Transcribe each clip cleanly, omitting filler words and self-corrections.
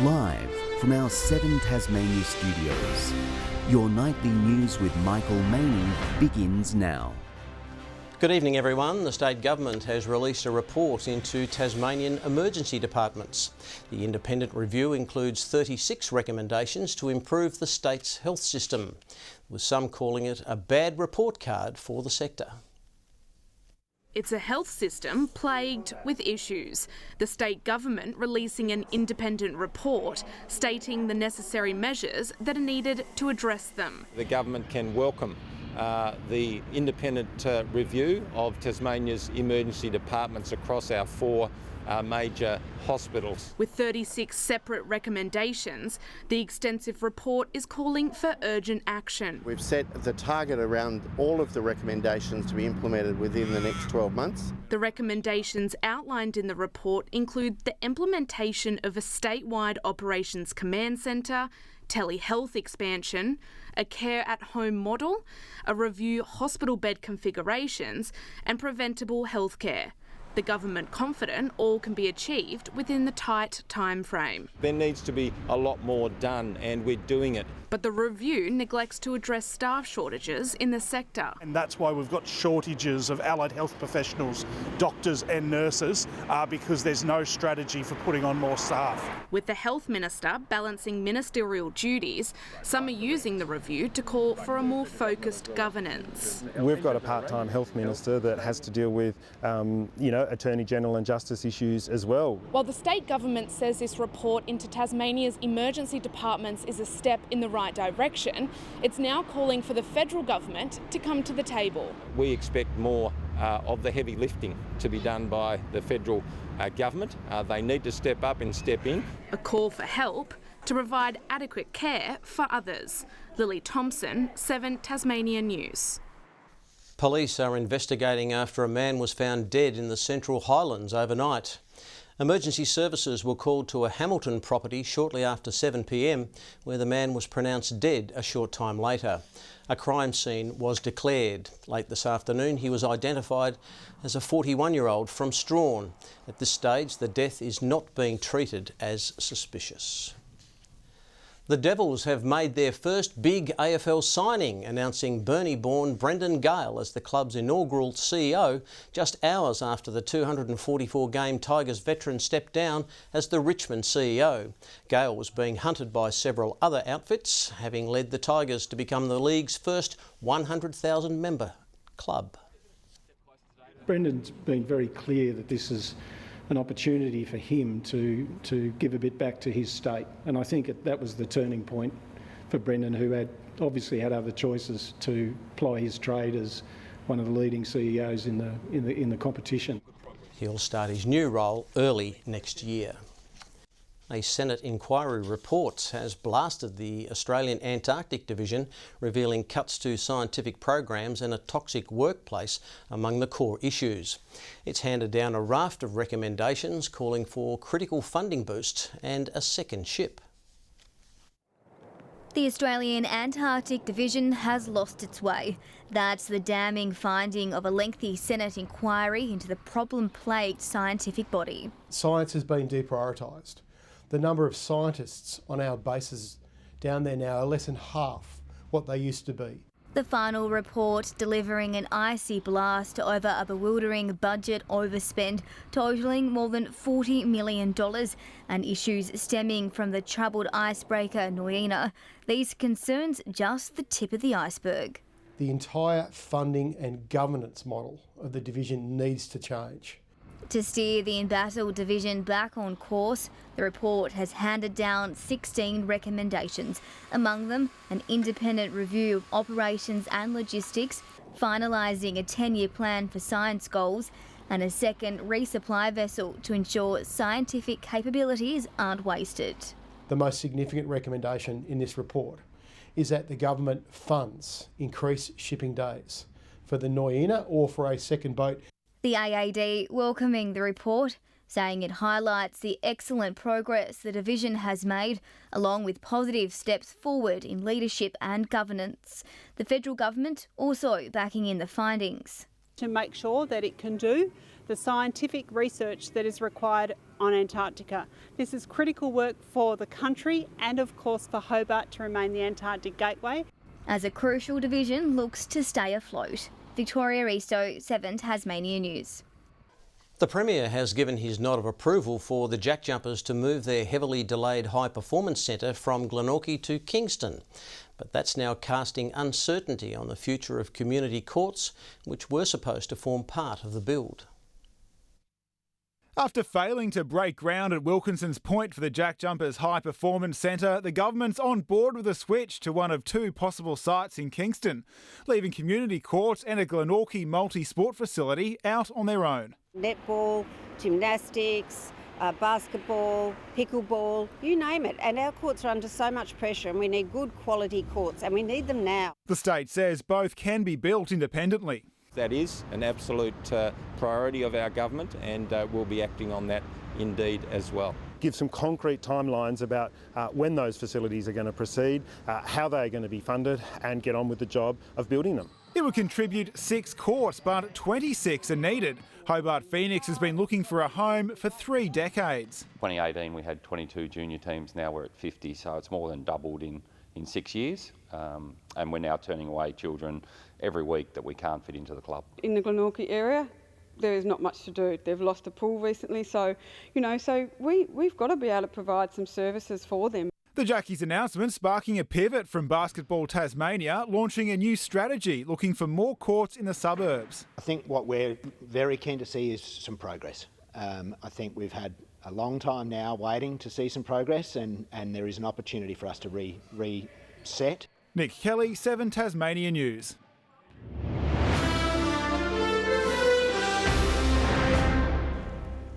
Live from our 7 Tasmania studios, your nightly news with Michael Maney begins now. Good evening everyone. The state government has released a report into Tasmanian emergency departments. The independent review includes 36 recommendations to improve the state's health system, with some calling it a bad report card for the sector. It's a health system plagued with issues. The state government releasing an independent report stating the necessary measures that are needed to address them. The government can welcome the independent review of Tasmania's emergency departments across our 4 major hospitals. With 36 separate recommendations, the extensive report is calling for urgent action. We've set the target around all of the recommendations to be implemented within the next 12 months. The recommendations outlined in the report include the implementation of a statewide operations command centre, telehealth expansion, a care-at-home model, a review hospital bed configurations and preventable healthcare. The government confident all can be achieved within the tight time frame. There needs to be a lot more done, and we're doing it. But the review neglects to address staff shortages in the sector. And that's why we've got shortages of allied health professionals, doctors and nurses, because there's no strategy for putting on more staff. With the Health Minister balancing ministerial duties, some are using the review to call for a more focused governance. We've got a part-time health minister that has to deal with, Attorney General and Justice issues as well. While the state government says this report into Tasmania's emergency departments is a step in the right direction, it's now calling for the federal government to come to the table. We expect more of the heavy lifting to be done by the federal government. They need to step up and step in. A call for help to provide adequate care for others. Lily Thompson, 7 Tasmania News. Police are investigating after a man was found dead in the Central Highlands overnight. Emergency services were called to a Hamilton property shortly after 7 p.m, where the man was pronounced dead a short time later. A crime scene was declared. Late this afternoon, he was identified as a 41-year-old from Strawn. At this stage, the death is not being treated as suspicious. The Devils have made their first big AFL signing, announcing Burnie-born Brendan Gale as the club's inaugural CEO just hours after the 244-game Tigers veteran stepped down as the Richmond CEO. Gale was being hunted by several other outfits, having led the Tigers to become the league's first 100,000-member club. Brendan's been very clear that this is an opportunity for him to give a bit back to his state, and I think that was the turning point for Brendan, who had obviously had other choices to ply his trade as one of the leading CEOs in the competition. He'll start his new role early next year. A Senate inquiry report has blasted the Australian Antarctic division, revealing cuts to scientific programs and a toxic workplace among the core issues. It's handed down a raft of recommendations calling for critical funding boost and a second ship. The Australian Antarctic Division has lost its way. That's the damning finding of a lengthy Senate inquiry into the problem-plagued scientific body. Science has been deprioritised. The number of scientists on our bases down there now are less than half what they used to be. The final report delivering an icy blast over a bewildering budget overspend totalling more than $40 million and issues stemming from the troubled icebreaker Noina. These concerns just the tip of the iceberg. The entire funding and governance model of the division needs to change. To steer the embattled division back on course, the report has handed down 16 recommendations, among them an independent review of operations and logistics, finalising a 10-year plan for science goals, and a second resupply vessel to ensure scientific capabilities aren't wasted. The most significant recommendation in this report is that the government funds increased shipping days for the Noina or for a second boat. The AAD welcoming the report, saying it highlights the excellent progress the division has made, along with positive steps forward in leadership and governance. The federal government also backing in the findings. To make sure that it can do the scientific research that is required on Antarctica. This is critical work for the country and of course for Hobart to remain the Antarctic gateway. As a crucial division looks to stay afloat. Victoria Risto, 7 Tasmania News. The Premier has given his nod of approval for the Jack Jumpers to move their heavily delayed high performance centre from Glenorchy to Kingston. But that's now casting uncertainty on the future of community courts, which were supposed to form part of the build. After failing to break ground at Wilkinson's Point for the Jack Jumpers High Performance Centre, the government's on board with a switch to one of 2 possible sites in Kingston, leaving community courts and a Glenorchy multi-sport facility out on their own. Netball, gymnastics, basketball, pickleball, you name it. And our courts are under so much pressure and we need good quality courts and we need them now. The state says both can be built independently. That is an absolute priority of our government and we'll be acting on that indeed as well. Give some concrete timelines about when those facilities are going to proceed, how they are going to be funded and get on with the job of building them. It would contribute 6 courts, but 26 are needed. Hobart Phoenix has been looking for a home for 3 decades. 2018 we had 22 junior teams, now we're at 50, so it's more than doubled in 6 years. And we're now turning away children every week that we can't fit into the club. In the Glenorchy area, there is not much to do. They've lost a pool recently, so we've got to be able to provide some services for them. The Jackies' announcement sparking a pivot from Basketball Tasmania, launching a new strategy looking for more courts in the suburbs. I think what we're very keen to see is some progress. I think we've had a long time now waiting to see some progress and there is an opportunity for us to reset. Nick Kelly, 7 Tasmania News.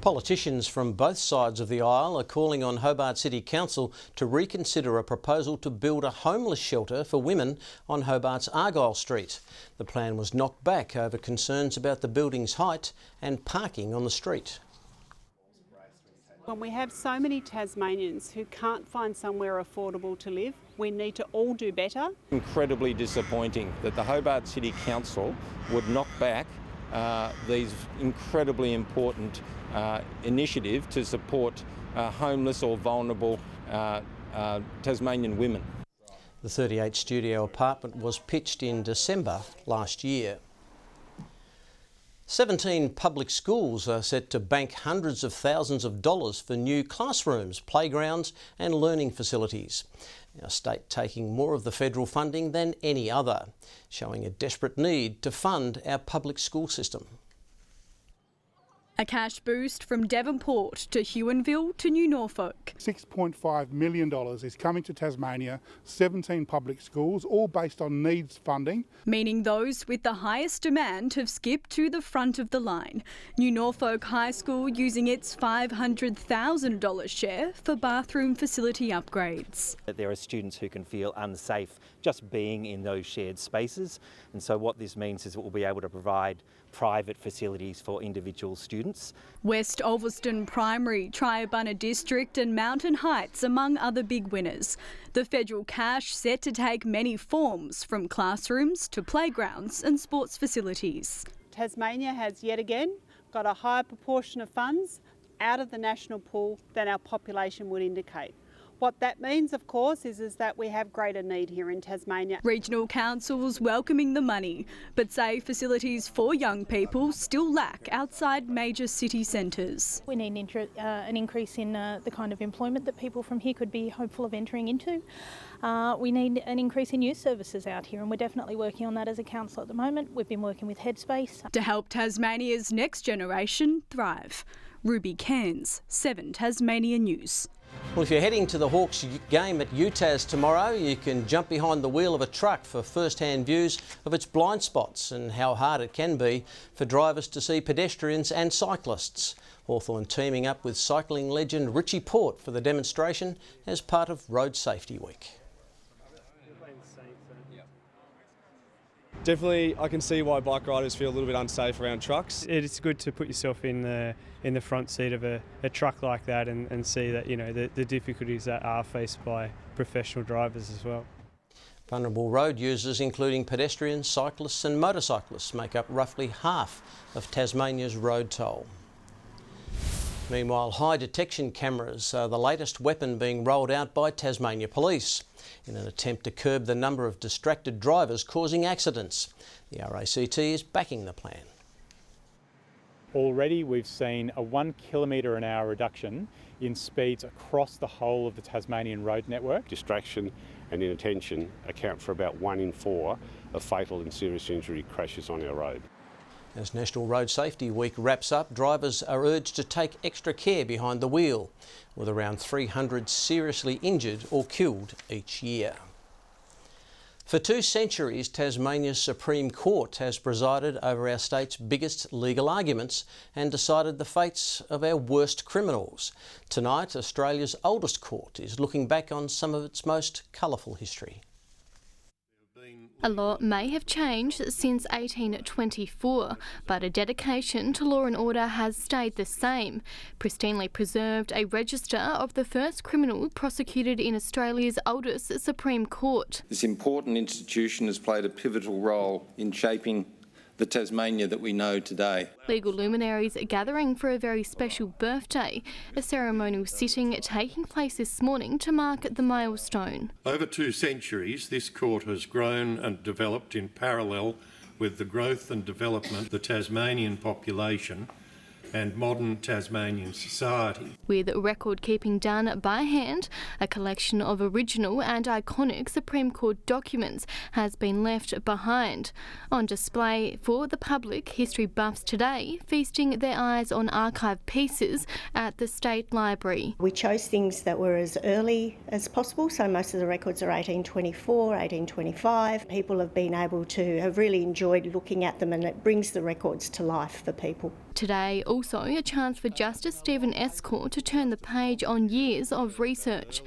Politicians from both sides of the aisle are calling on Hobart City Council to reconsider a proposal to build a homeless shelter for women on Hobart's Argyle Street. The plan was knocked back over concerns about the building's height and parking on the street. When we have so many Tasmanians who can't find somewhere affordable to live, we need to all do better. Incredibly disappointing that the Hobart City Council would knock back these incredibly important initiative to support homeless or vulnerable Tasmanian women. The 38-studio apartment was pitched in December last year. 17 public schools are set to bank hundreds of thousands of dollars for new classrooms, playgrounds and learning facilities. Our state taking more of the federal funding than any other, showing a desperate need to fund our public school system. A cash boost from Devonport to Huonville to New Norfolk. $6.5 million is coming to Tasmania, 17 public schools, all based on needs funding. Meaning those with the highest demand have skipped to the front of the line. New Norfolk High School using its $500,000 share for bathroom facility upgrades. There are students who can feel unsafe just being in those shared spaces, and so what this means is that we'll be able to provide private facilities for individual students. West Ulverston Primary, Triabunna District and Mountain Heights among other big winners. The federal cash set to take many forms, from classrooms to playgrounds and sports facilities. Tasmania has yet again got a higher proportion of funds out of the national pool than our population would indicate. What that means, of course, is that we have greater need here in Tasmania. Regional councils welcoming the money, but say facilities for young people still lack outside major city centres. We need an increase in the kind of employment that people from here could be hopeful of entering into. We need an increase in youth services out here, and we're definitely working on that as a council at the moment. We've been working with Headspace to help Tasmania's next generation thrive. Ruby Cairns, 7 Tasmania News. Well, if you're heading to the Hawks game at UTAS tomorrow, you can jump behind the wheel of a truck for first-hand views of its blind spots and how hard it can be for drivers to see pedestrians and cyclists. Hawthorn teaming up with cycling legend Richie Port for the demonstration as part of Road Safety Week. Definitely, I can see why bike riders feel a little bit unsafe around trucks. It's good to put yourself in the front seat of a truck like that and see that, you know, the difficulties that are faced by professional drivers as well. Vulnerable road users, including pedestrians, cyclists and motorcyclists, make up roughly half of Tasmania's road toll. Meanwhile, high detection cameras are the latest weapon being rolled out by Tasmania Police in an attempt to curb the number of distracted drivers causing accidents. The RACT is backing the plan. Already we've seen a 1 km/h reduction in speeds across the whole of the Tasmanian road network. Distraction and inattention account for about 1 in 4 of fatal and serious injury crashes on our road. As National Road Safety Week wraps up, drivers are urged to take extra care behind the wheel, with around 300 seriously injured or killed each year. For 2 centuries, Tasmania's Supreme Court has presided over our state's biggest legal arguments and decided the fates of our worst criminals. Tonight, Australia's oldest court is looking back on some of its most colourful history. A lot may have changed since 1824, but a dedication to law and order has stayed the same. Pristinely preserved a register of the first criminal prosecuted in Australia's oldest Supreme Court. This important institution has played a pivotal role in shaping the Tasmania that we know today. Legal luminaries gathering for a very special birthday, a ceremonial sitting taking place this morning to mark the milestone. Over 2 centuries, this court has grown and developed in parallel with the growth and development of the Tasmanian population and modern Tasmanian society. With record keeping done by hand, a collection of original and iconic Supreme Court documents has been left behind. On display for the public, history buffs today feasting their eyes on archive pieces at the State Library. We chose things that were as early as possible, so most of the records are 1824, 1825. People have been able to have really enjoyed looking at them, and it brings the records to life for people. Today, also a chance for Justice Stephen Escort to turn the page on years of research.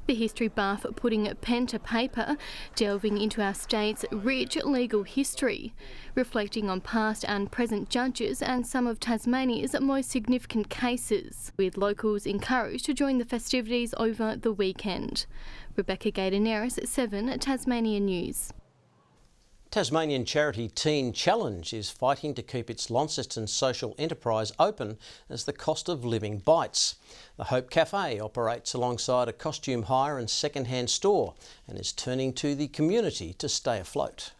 The history buff putting pen to paper, delving into our state's rich legal history, reflecting on past and present judges and some of Tasmania's most significant cases, with locals encouraged to join the festivities over the weekend. Rebecca Gaydaneris, 7 Tasmania News. Tasmanian charity Teen Challenge is fighting to keep its Launceston social enterprise open as the cost of living bites. The Hope Cafe operates alongside a costume hire and second-hand store and is turning to the community to stay afloat.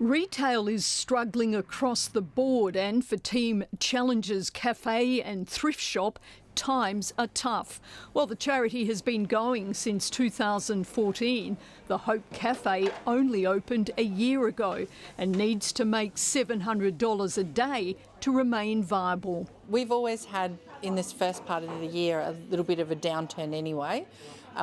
Retail is struggling across the board, and for Team Challenge's cafe and thrift shop, times are tough. While the charity has been going since 2014, the Hope Cafe only opened a year ago and needs to make $700 a day to remain viable. We've always had, in this first part of the year, a little bit of a downturn anyway,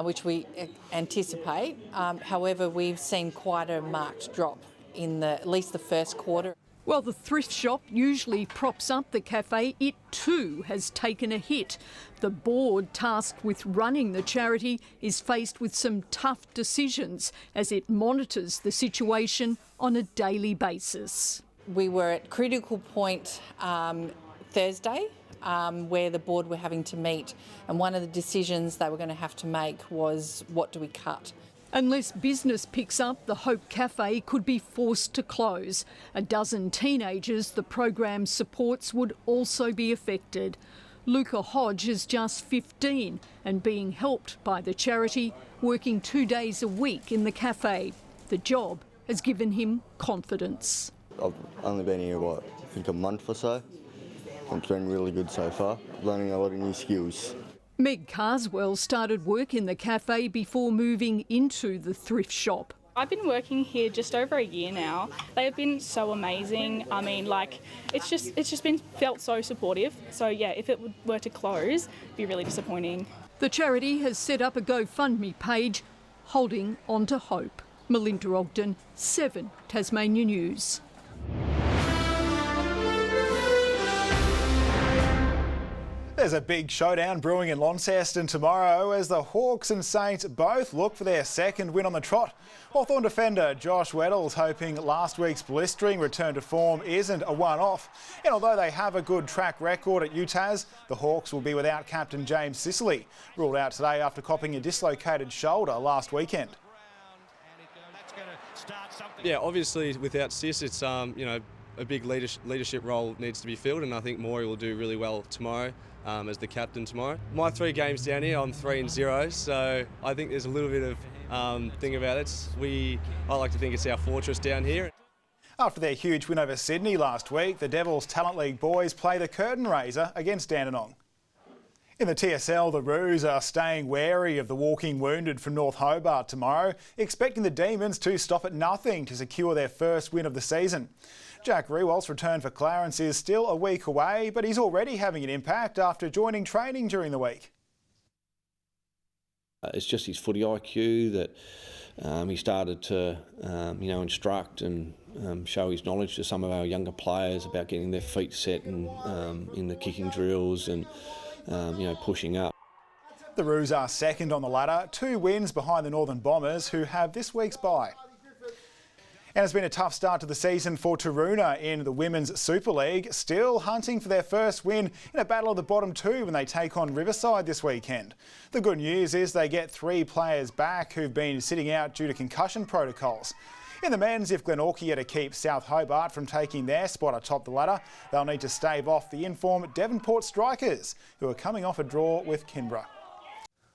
which we anticipate. However, we've seen quite a marked drop in at least the first quarter. While the thrift shop usually props up the cafe, it too has taken a hit. The board tasked with running the charity is faced with some tough decisions as it monitors the situation on a daily basis. We were at critical point Thursday where the board were having to meet, and one of the decisions they were going to have to make was, what do we cut? Unless business picks up, the Hope Cafe could be forced to close. A dozen teenagers the program supports would also be affected. Luca Hodge is just 15 and being helped by the charity, working 2 days a week in the cafe. The job has given him confidence. I've only been here, I think a month or so. It's been really good so far, learning a lot of new skills. Meg Carswell started work in the cafe before moving into the thrift shop. I've been working here just over a year now. They have been so amazing. I mean, it's just been felt so supportive. So yeah, if it were to close, it'd be really disappointing. The charity has set up a GoFundMe page, holding on to hope. Melinda Ogden, 7 Tasmania News. There's a big showdown brewing in Launceston tomorrow as the Hawks and Saints both look for their second win on the trot. Hawthorn defender Josh Weddle's hoping last week's blistering return to form isn't a one-off. And although they have a good track record at UTAS, the Hawks will be without captain James Sicily, ruled out today after copping a dislocated shoulder last weekend. Yeah, obviously without Sis, it's a big leadership role needs to be filled, and I think Maury will do really well tomorrow as the captain tomorrow. My 3 games down here, I'm 3-0, so I think there's a little bit of thing about it. I like to think it's our fortress down here. After their huge win over Sydney last week, the Devils Talent League boys play the curtain raiser against Dandenong. In the TSL, the Roos are staying wary of the walking wounded from North Hobart tomorrow, expecting the Demons to stop at nothing to secure their first win of the season. Jack Rewalt's return for Clarence is still a week away, but he's already having an impact after joining training during the week. It's just his footy IQ that he started to instruct and show his knowledge to some of our younger players about getting their feet set and in the kicking drills and pushing up. The Roos are second on the ladder, 2 wins behind the Northern Bombers, who have this week's bye. And it's been a tough start to the season for Taroona in the Women's Super League, still hunting for their first win in a battle of the bottom 2 when they take on Riverside this weekend. The good news is they get 3 players back who've been sitting out due to concussion protocols. In the men's, if Glenorchy are to keep South Hobart from taking their spot atop the ladder, they'll need to stave off the in-form Devonport Strikers, who are coming off a draw with Kinborough.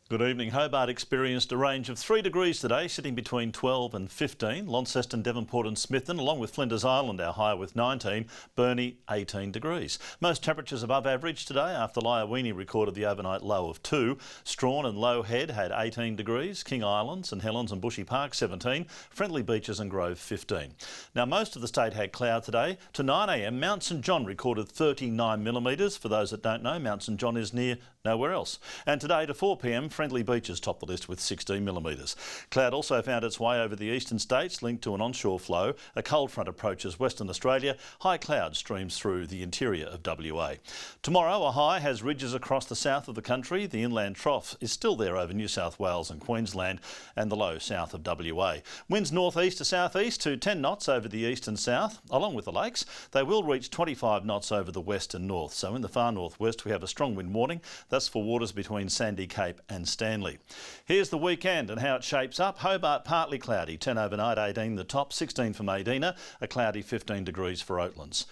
Good evening. Hobart experienced a range of 3 degrees today, sitting between 12 and 15. Launceston, Devonport and Smithton, along with Flinders Island, our high with 19. Burnie, 18 degrees. Most temperatures above average today after Liaweenie recorded the overnight low of 2. Strawn and Low Head had 18 degrees. King Island, St Helens and Bushy Park, 17. Friendly Beaches and Grove, 15. Now, most of the state had cloud today. To 9 a.m, Mount St John recorded 39 millimetres. For those that don't know, Mount St John is near nowhere else. And today to 4 p.m, Friendly Beaches topped the list with 16 millimetres. Cloud also found its way over the eastern states, linked to an onshore flow. A cold front approaches Western Australia. High cloud streams through the interior of WA. Tomorrow, a high has ridges across the south of the country. The inland trough is still there over New South Wales and Queensland, and the low south of WA. Winds northeast to southeast to 10 knots over the east and south. Along with the lakes, they will reach 25 knots over the west and north. So in the far northwest, we have a strong wind warning. That's for waters between Sandy Cape and Stanley. Here's the weekend and how it shapes up. Hobart partly cloudy, 10 overnight, 18 the top, 16 for Medina, a cloudy 15 degrees for Oatlands.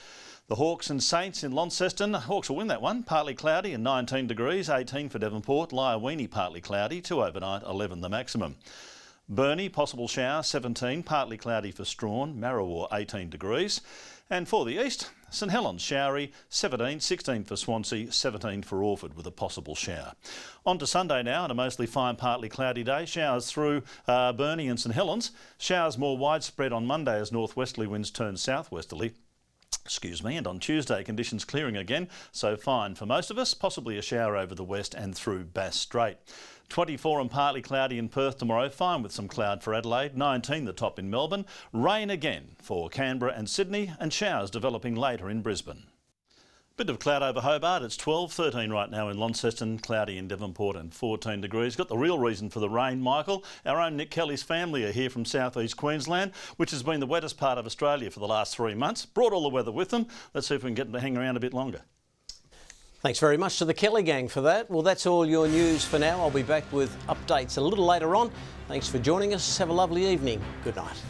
The Hawks and Saints in Launceston. Hawks will win that one, partly cloudy and 19 degrees, 18 for Devonport. Liaweenie partly cloudy, 2 overnight, 11 the maximum. Burnie, possible shower, 17, partly cloudy for Strawn. Marrawar, 18 degrees. And for the east, St Helens showery, 17, 16 for Swansea, 17 for Orford with a possible shower. On to Sunday now, and a mostly fine, partly cloudy day. Showers through Burnie and St Helens. Showers more widespread on Monday as northwesterly winds turn southwesterly. And on Tuesday, conditions clearing again, so fine for most of us, possibly a shower over the west and through Bass Strait. 24 and partly cloudy in Perth tomorrow, fine with some cloud for Adelaide, 19 the top in Melbourne, rain again for Canberra and Sydney, and showers developing later in Brisbane. Bit of cloud over Hobart, it's 12, 13 right now in Launceston, cloudy in Devonport and 14 degrees. Got the real reason for the rain, Michael. Our own Nick Kelly's family are here from southeast Queensland, which has been the wettest part of Australia for the last 3 months. Brought all the weather with them. Let's see if we can get them to hang around a bit longer. Thanks very much to the Kelly gang for that. Well, that's all your news for now. I'll be back with updates a little later on. Thanks for joining us. Have a lovely evening. Good night.